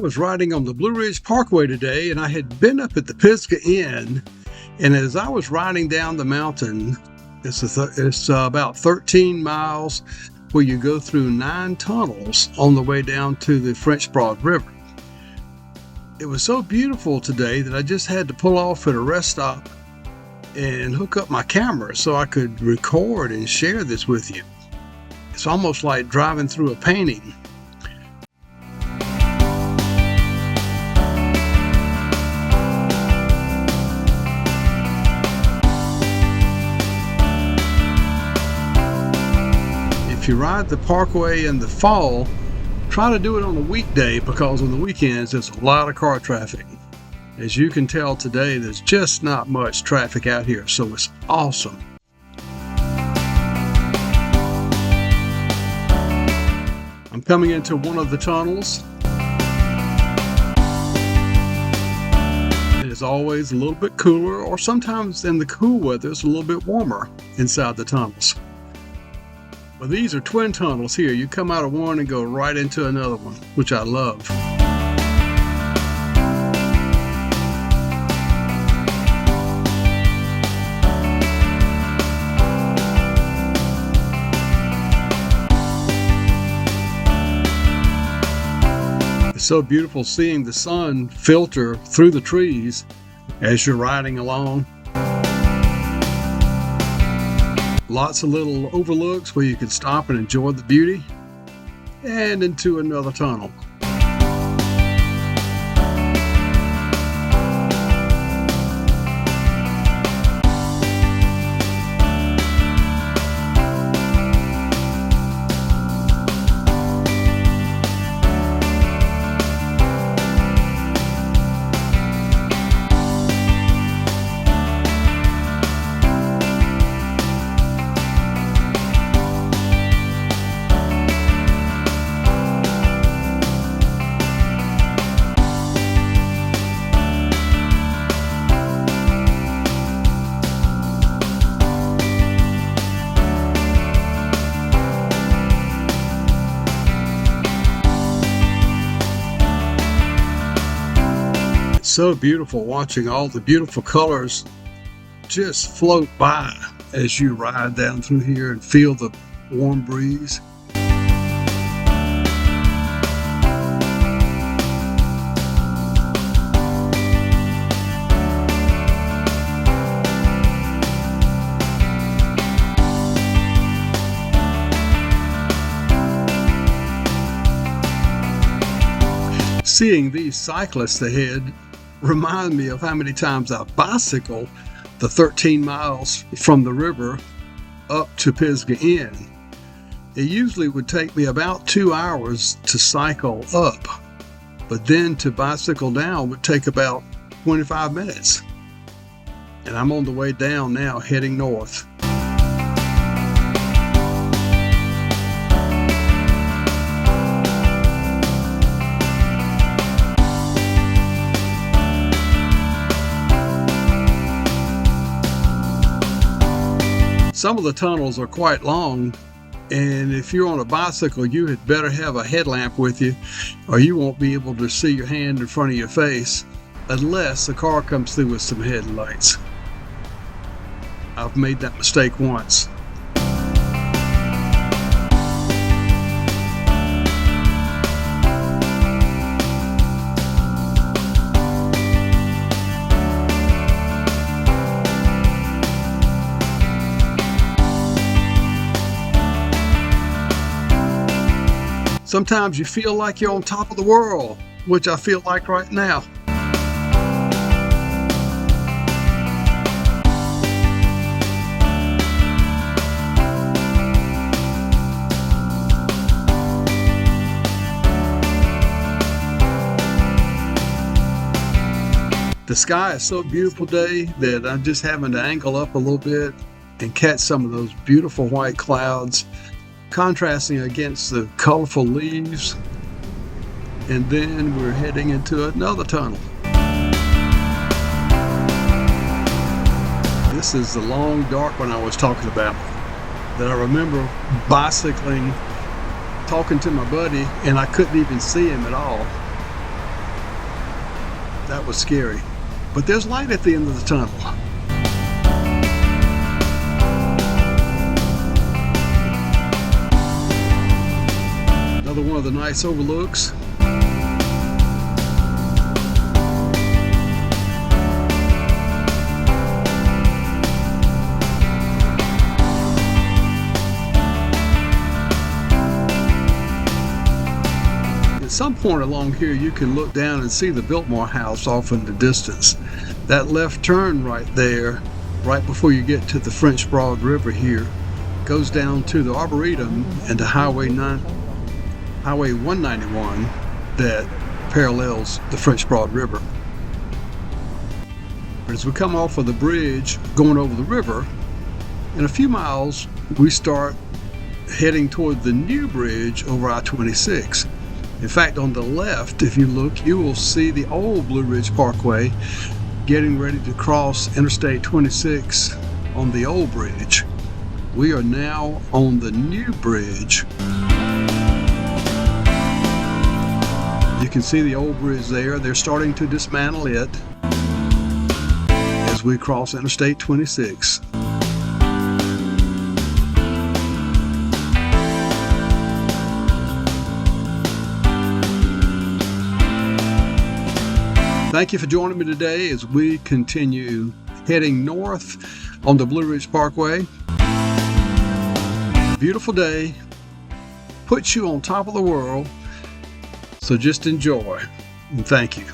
was riding on the Blue Ridge Parkway today, and I had been up at the Pisgah Inn, and as I was riding down the mountain, it's about 13 miles where you go through 9 tunnels on the way down to the French Broad River. It was so beautiful today that I just had to pull off at a rest stop and hook up my camera so I could record and share this with you. It's almost like driving through a painting. If you ride the parkway in the fall, try to do it on a weekday because on the weekends there's a lot of car traffic. As you can tell today, there's just not much traffic out here, so it's awesome. I'm coming into one of the tunnels. It is always a little bit cooler, or sometimes in the cool weather it's a little bit warmer inside the tunnels. Well, these are twin tunnels here. You come out of one and go right into another one, which I love. It's so beautiful seeing the sun filter through the trees as you're riding along. Lots of little overlooks where you can stop and enjoy the beauty, and into another tunnel. So beautiful watching all the beautiful colors just float by as you ride down through here and feel the warm breeze. Seeing these cyclists ahead remind me of how many times I bicycled the 13 miles from the river up to Pisgah Inn. It usually would take me about 2 hours to cycle up, but then to bicycle down would take about 25 minutes. And I'm on the way down now, heading north. Some of the tunnels are quite long, and if you're on a bicycle, you had better have a headlamp with you, or you won't be able to see your hand in front of your face unless a car comes through with some headlights. I've made that mistake once. Sometimes you feel like you're on top of the world, which I feel like right now. The sky is so beautiful today that I'm just having to angle up a little bit and catch some of those beautiful white clouds contrasting against the colorful leaves. And then we're heading into another tunnel. This is the long dark one I was talking about, that I remember bicycling, talking to my buddy, and I couldn't even see him at all. That was scary. But there's light at the end of the tunnel. Another one of the nice overlooks. At some point along here, you can look down and see the Biltmore House off in the distance. That left turn right there, right before you get to the French Broad River here, goes down to the Arboretum and to Highway 191 that parallels the French Broad River. But as we come off of the bridge going over the river, in a few miles we start heading toward the new bridge over I-26. In fact, on the left, if you look, you will see the old Blue Ridge Parkway getting ready to cross Interstate 26 on the old bridge. We are now on the new bridge. You can see the old bridge there. They're starting to dismantle it as we cross Interstate 26. Thank you for joining me today as we continue heading north on the Blue Ridge Parkway. Beautiful day, puts you on top of the world, so just enjoy and thank you.